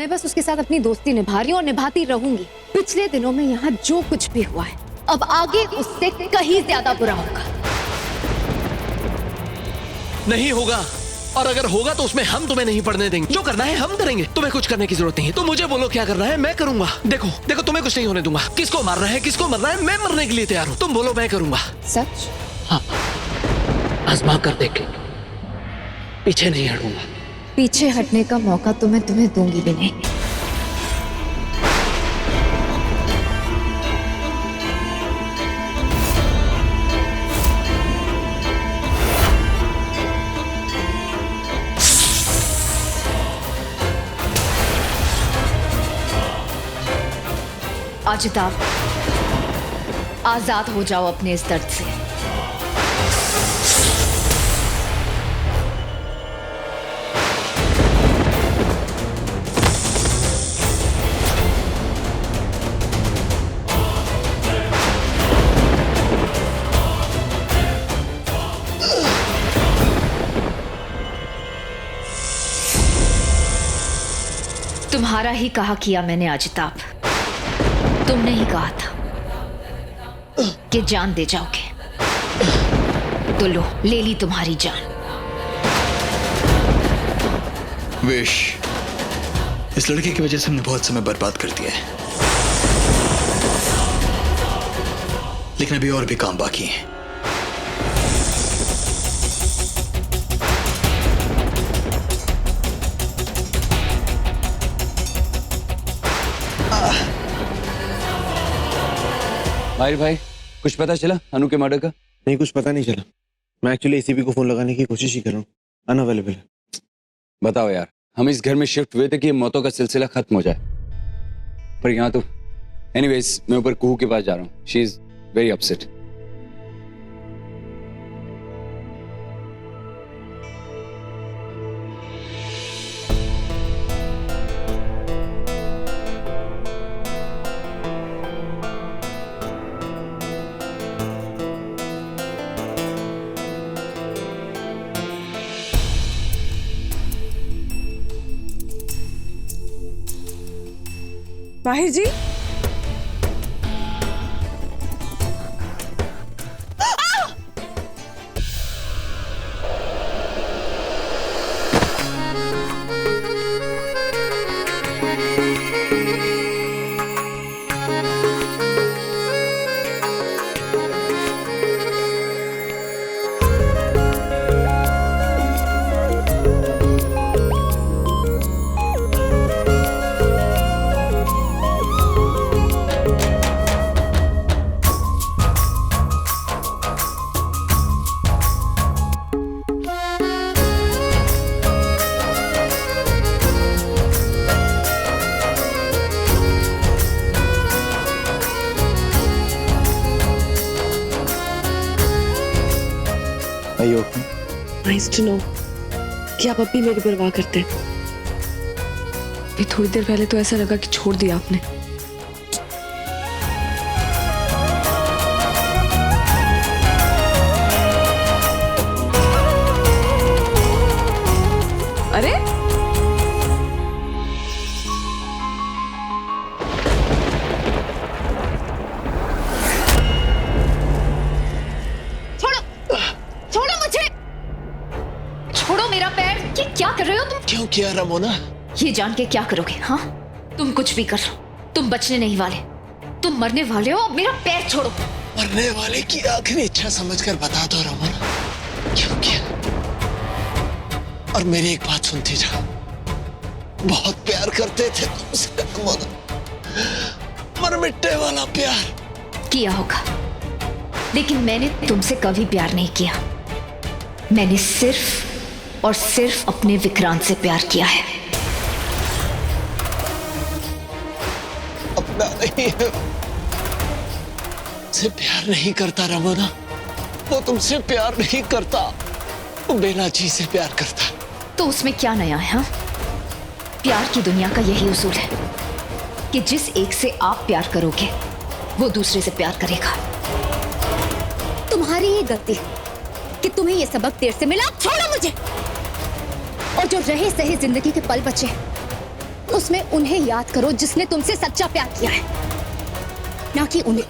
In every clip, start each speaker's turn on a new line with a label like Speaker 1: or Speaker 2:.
Speaker 1: मैं बस उसके साथ अपनी दोस्ती निभा रही हूँ और निभाती रहूंगी। पिछले दिनों में यहाँ जो कुछ भी हुआ है, अब आगे उससे कहीं ज्यादा बुरा होगा।
Speaker 2: नहीं होगा, और अगर होगा तो उसमें हम तुम्हें नहीं पढ़ने देंगे। जो करना है हम करेंगे, तुम्हें कुछ करने की जरूरत नहीं है। तुम मुझे बोलो क्या करना है, मैं करूंगा। देखो देखो, तुम्हें कुछ नहीं होने दूंगा। किसको मारना है, किसको मरना है, मैं मरने के लिए तैयार हूँ। तुम बोलो, मैं करूंगा।
Speaker 1: सच?
Speaker 2: हाँ, आजमा कर देख, पीछे नहीं हटूंगा।
Speaker 1: पीछे हटने का मौका तो मैं तुम्हें दूंगी भी नहीं। आजिताब, आजाद हो जाओ अपने इस दर्द से। तुम्हारा ही कहा किया मैंने आजिताब। तुमने ही कहा था कि जान दे जाओगे, तो लो, ले ली तुम्हारी जान।
Speaker 3: विश, इस लड़के की वजह से हमने बहुत समय बर्बाद कर दिया है, लेकिन अभी और भी काम बाकी है।
Speaker 4: माहिर भाई, कुछ पता चला अनु के मर्डर का?
Speaker 5: नहीं, कुछ पता नहीं चला। मैं एक्चुअली एसीपी को फोन लगाने की कोशिश ही कर रहा हूँ, अनअवेलेबल है।
Speaker 4: बताओ यार, हम इस घर में शिफ्ट हुए थे कि ये मौतों का सिलसिला खत्म हो जाए, पर यहाँ तो। एनीवेज, मैं ऊपर कुहू के पास जा रहा हूँ। She is very upset.
Speaker 6: माहिर जी, नाइस टू नो कि आप अब भी मेरी परवाह करते हैं। अभी थोड़ी देर पहले तो ऐसा लगा कि छोड़ दिया आपने। अरे
Speaker 1: क्या कर रहे हो तुम?
Speaker 2: क्यों किया रमोना?
Speaker 1: ये जान के क्या करोगे? हाँ, तुम कुछ भी कर लो, तुम बचने नहीं वाले। तुम मरने वाले हो। अब मेरा पैर छोड़ो।
Speaker 2: मरने वाले की आखिरी इच्छा समझकर बता दो रमोना, क्यों किया? और मेरी एक बात सुनती जा, बहुत प्यार करते थे तुमसे रमोना, मर मिटने वाला प्यार
Speaker 1: किया होगा, लेकिन मैंने तुमसे कभी प्यार नहीं किया। मैंने सिर्फ और सिर्फ अपने विक्रांत से प्यार किया है।
Speaker 2: अपना नहीं है, से प्यार नहीं करता रमोना। वो तुमसे प्यार नहीं करता, वो बेला जी से प्यार करता।
Speaker 1: तो उसमें क्या नया है? हाँ, प्यार की दुनिया का यही उसूल है कि जिस एक से आप प्यार करोगे वो दूसरे से प्यार करेगा। तुम्हारी ये गलती कि तुम्हें ये सबक देर से मिला। छोड़ो मुझे। और जो रहे सही जिंदगी के पल बचे
Speaker 7: उसमें उन्हें याद करो जिसने तुमसे सच्चा प्यार किया है, ना कि उन्हें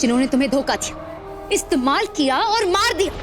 Speaker 7: जिन्होंने तुम्हें धोखा दिया, इस्तेमाल किया और मार दिया।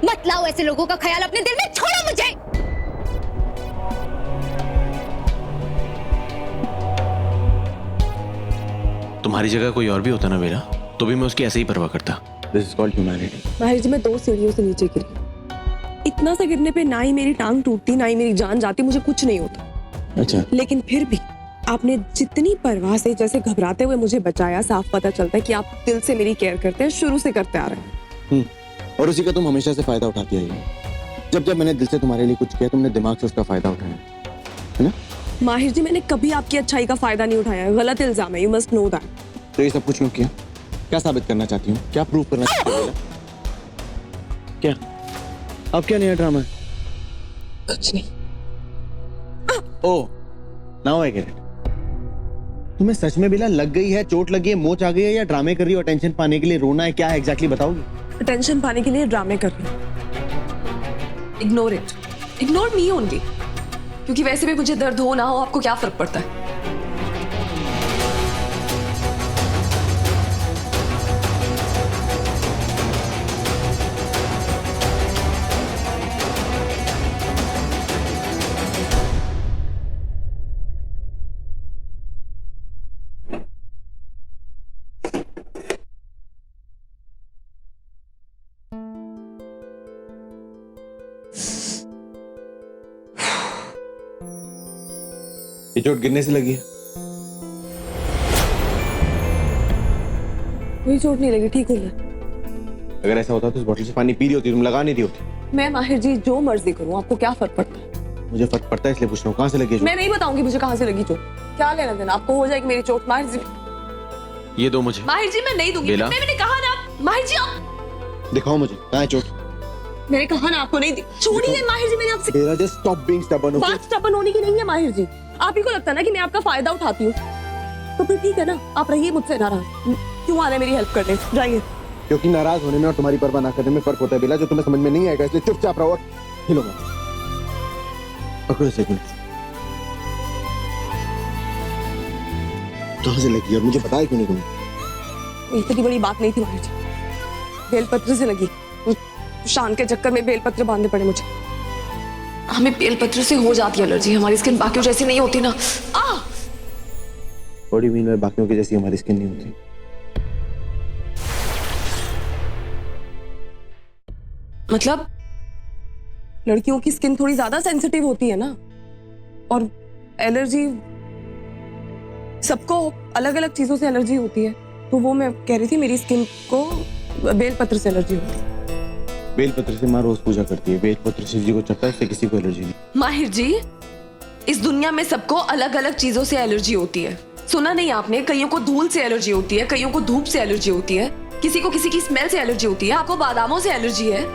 Speaker 7: मत लाओ ऐसे लोगों का ख्याल अपने दिल में, छोड़ो मुझे।
Speaker 5: तुम्हारी जगह कोई और भी होता ना बेला, तो भी मैं उसकी ऐसे ही परवाह करता। This is called humanity.
Speaker 6: माहिर जी, मैं 2 सीढ़ियों से नीचे गिरी। इतना सा गिरने पे ना ही मेरी टांग टूटती, ना ही मेरी जान जाती, मुझे कुछ नहीं होता।
Speaker 5: अच्छा,
Speaker 6: लेकिन फिर भी आपने जितनी परवाह से, जैसे घबराते हुए मुझे बचाया, साफ पता चलता है कि आप दिल से मेरी केयर करते हैं, शुरू से करते आ रहे हैं।
Speaker 5: और उसी का तुम हमेशा से फायदा उठाती आई हो। जब जब मैंने दिल से तुम्हारे लिए कुछ किया, तुमने दिमाग से उसका फायदा उठाया, है ना?
Speaker 6: माहिर जी, मैंने कभी आपकी अच्छाई का फायदा नहीं उठाया है। गलत इल्जाम है, यू मस्ट नो दैट।
Speaker 5: तो ये सब कुछ क्यों किया? क्या साबित करना चाहती हूँ? क्या प्रूव करना चाहती हो? क्या अब क्या नया ड्रामा है?
Speaker 6: कुछ नहीं।
Speaker 5: ओह, नाउ आई गेट इट। तुम्हें सच में बेला लग गई है, चोट लगी है, मोच आ गई है, या ड्रामे कर रही हो अटेंशन पाने के लिए? रोना है क्या है एग्जैक्टली, बताओगी?
Speaker 6: अटेंशन पाने के लिए ड्रामे कर रही हूँ। Ignore it, ignore me only. क्योंकि वैसे भी मुझे दर्द हो ना हो, आपको क्या फर्क पड़ता है?
Speaker 5: ये चोट गिरने से लगी है?
Speaker 6: कोई चोट नहीं लगी, ठीक हो गया।
Speaker 5: अगर ऐसा होता तो उस बोतल से पानी पी रही होती, तुम लगा नहीं दी होती।
Speaker 6: मैं माहिर जी जो मर्जी करूं, आपको क्या फर्क पड़ता है?
Speaker 5: मुझे फर्क पड़ता है, इसलिए पूछ रहा हूँ, कहाँ से लगी है चोट?
Speaker 6: मैं नहीं बताऊंगी मुझे कहाँ से लगी चोट। क्या लेना देना आपको, हो जाएगी मेरी चोट। माहिर जी,
Speaker 5: ये दो मुझे।
Speaker 6: माहिर जी मैं नहीं दूंगी।
Speaker 5: बेला?
Speaker 6: मैंने कहा ना माहिर जी, आप
Speaker 5: दिखाओ मुझे कहाँ है चोट।
Speaker 6: मैंने कहा ना आपको नहीं दी। छोड़िए माहिर जी, मैंने आपसे
Speaker 5: बेला just stop being stubborn, okay?
Speaker 6: बात स्टबर्न होने की नहीं है माहिर जी। आप ही को लगता है ना कि मैं आपका फायदा उठाती हूँ, तो फिर ठीक है ना, आप रहिए मुझसे नाराज। क्यों आना मेरी हेल्प करने, जाइए।
Speaker 5: क्योंकि नाराज होने में और तुम्हारी परवाह ना करने में फर्क होता है बेला, जो तुम्हें समझ में नहीं आएगा, इसलिए चुपचाप रहो और हिलो मत। पकड़ो इसे एक मिनट। कहाँ से लगी और मुझे बताया क्यों नहीं तुमने?
Speaker 6: इतनी बड़ी बात नहीं थी माहिर जी, बेलपत्र से लगी। शान के चक्कर में बेलपत्र बांधने पड़े मुझे। हमें बेलपत्र से हो जाती है एलर्जी, हमारी स्किन बाकियों जैसी नहीं होती ना।
Speaker 5: बॉडी मीन में बाकियों की जैसी हमारी स्किन नहीं होती।
Speaker 6: मतलब लड़कियों की स्किन थोड़ी ज्यादा सेंसिटिव होती है ना, और एलर्जी सबको अलग अलग चीजों से एलर्जी होती है। तो वो मैं कह रही थी, मेरी स्किन को बेलपत्र से एलर्जी होती है।
Speaker 5: बेलपत्र से माँ रोज पूजा करती है, बेलपत्र शिव जी को चढ़ता है, इससे किसी को एलर्जी नहीं।
Speaker 6: माहिर जी, इस दुनिया में सबको अलग अलग चीजों से एलर्जी होती है। सुना नहीं आपने? कईयों को धूल से एलर्जी होती है, कईयों को धूप से एलर्जी होती है, किसी को किसी की स्मेल से एलर्जी होती है। आपको बादामों से एलर्जी है,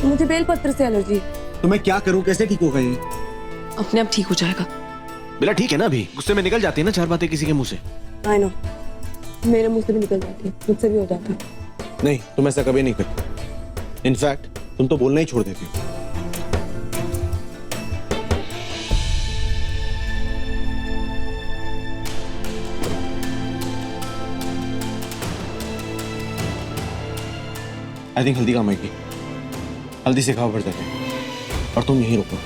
Speaker 6: मुझे बेलपत्र से एलर्जी है।
Speaker 5: तो मैं क्या करूं, कैसे ठीक होगा ये?
Speaker 6: अपने आप ठीक हो जाएगा।
Speaker 5: बेला ठीक है ना, अभी गुस्से में निकल जाती है ना 4 बातें किसी के मुंह से।
Speaker 6: आई नो, मेरे मुंह से भी निकल जाती है, मुझसे भी हो जाता है।
Speaker 5: नहीं, तुम ऐसा कभी नहीं करती। इनफैक्ट तुम तो बोलना ही छोड़ देती हो। आई थिंक हल्दी काम आएगी। हल्दी से घाव भर जाते हैं और तुम यहीं रुको।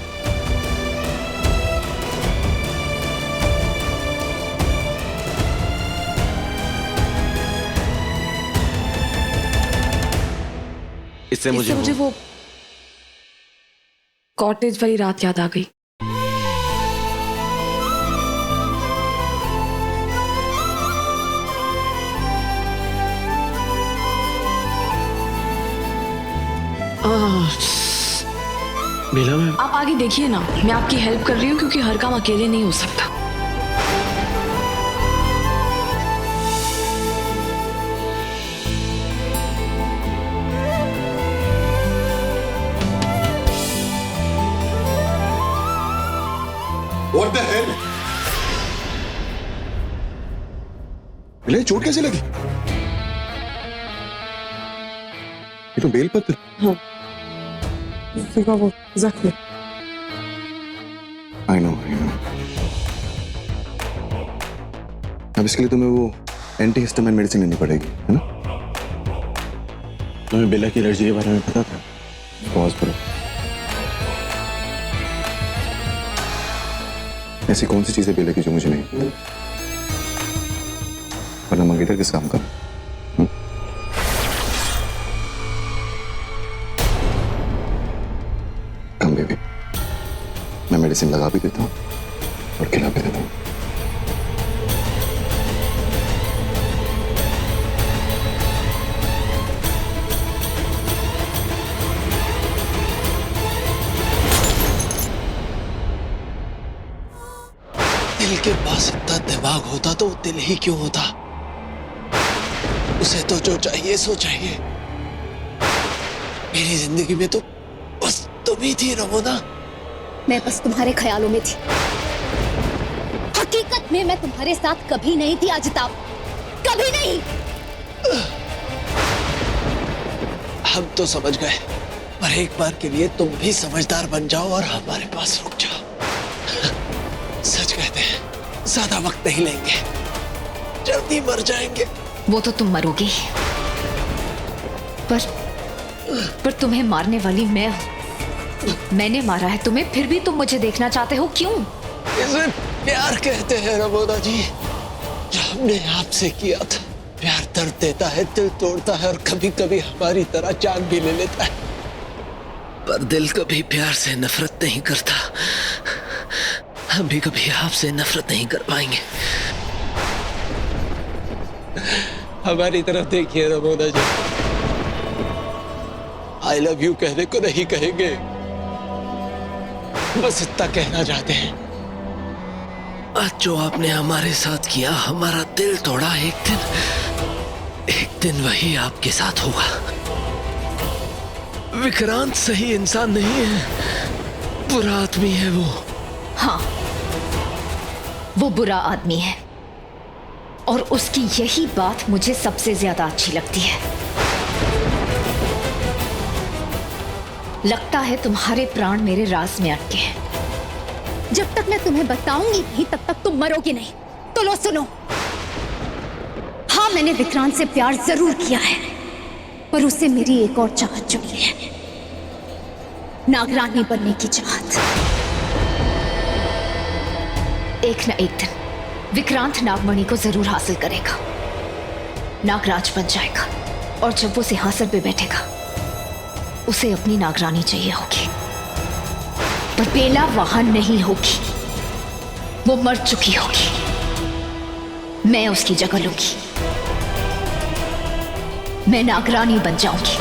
Speaker 5: इससे मुझे
Speaker 6: वो कॉटेज वाली रात याद आ गई।
Speaker 5: बेला, मैं
Speaker 6: आप आगे देखिए ना, मैं आपकी हेल्प कर रही हूँ क्योंकि हर काम अकेले नहीं हो सकता।
Speaker 2: What the hell?
Speaker 3: ले चोट कैसे लगी? ये तो बेलपत्र।
Speaker 6: हाँ, वो जख्म।
Speaker 3: I know.
Speaker 5: इसके लिए तुम्हें वो एंटी हिस्टामाइन मेडिसिन लेनी पड़ेगी, है ना? तुम्हें बेला की एलर्जी के बारे में पता था? पॉज करो। ऐसी कौन सी चीजें बेला की जो मुझे नहीं पता? वरना मंगेतर किस काम का? कम बेबी, मैं मेडिसिन लगा भी देता हूँ और खिला भी देता हूँ।
Speaker 2: दिल के पास इतना दिमाग होता तो वो दिल ही क्यों होता? उसे तो जो चाहिए सो चाहिए। मेरी जिंदगी में तो बस तुम ही थी रमोना।
Speaker 7: मैं बस तुम्हारे ख्यालों में थी। हकीकत में मैं तुम्हारे साथ कभी नहीं थी आजिताब, कभी नहीं।
Speaker 2: हम तो समझ गए, पर एक बार के लिए तुम भी समझदार बन जाओ और हमारे पास रुक जाओ। सच कहते हैं, ज्यादा वक्त नहीं लेंगे, जल्दी मर जाएंगे।
Speaker 1: वो तो तुम मरोगी, पर तुम्हें मारने वाली मैं हूं। मैंने मारा है तुम्हें, फिर भी तुम मुझे देखना चाहते हो, क्यों?
Speaker 2: इसे प्यार कहते हैं रमोना जी। जो हमने आपसे किया था। प्यार दर्द देता है, दिल तोड़ता है और कभी कभी हमारी तरह जान भी ले लेता है। पर दिल कभी प्यार से नफरत नहीं करता। हम भी कभी आपसे नफरत नहीं कर पाएंगे। हमारी तरफ देखिए Ramona ji. I love you कहने को नहीं कहेंगे, बस इतना कहना चाहते हैं। आज जो आपने हमारे साथ किया, हमारा दिल तोड़ा, एक दिन वही आपके साथ होगा। विक्रांत सही इंसान नहीं है, बुरा आदमी है वो।
Speaker 1: हाँ, वो बुरा आदमी है और उसकी यही बात मुझे सबसे ज्यादा अच्छी लगती है। लगता है तुम्हारे प्राण मेरे राज में अटके हैं।
Speaker 7: जब तक मैं तुम्हें बताऊंगी नहीं तब तक तुम मरोगे नहीं। तो लो सुनो, हाँ मैंने विक्रांत से प्यार जरूर किया है, पर उससे मेरी एक और चाहत जुड़ी है, नागरानी बनने की चाहत।
Speaker 1: एक न एक दिन विक्रांत नागमणि को जरूर हासिल करेगा, नागराज बन जाएगा और जब वो सिंहासन पे बैठेगा उसे अपनी नागरानी चाहिए होगी। पर बेला वहां नहीं होगी, वो मर चुकी होगी। मैं उसकी जगह लूंगी, मैं नागरानी बन जाऊंगी।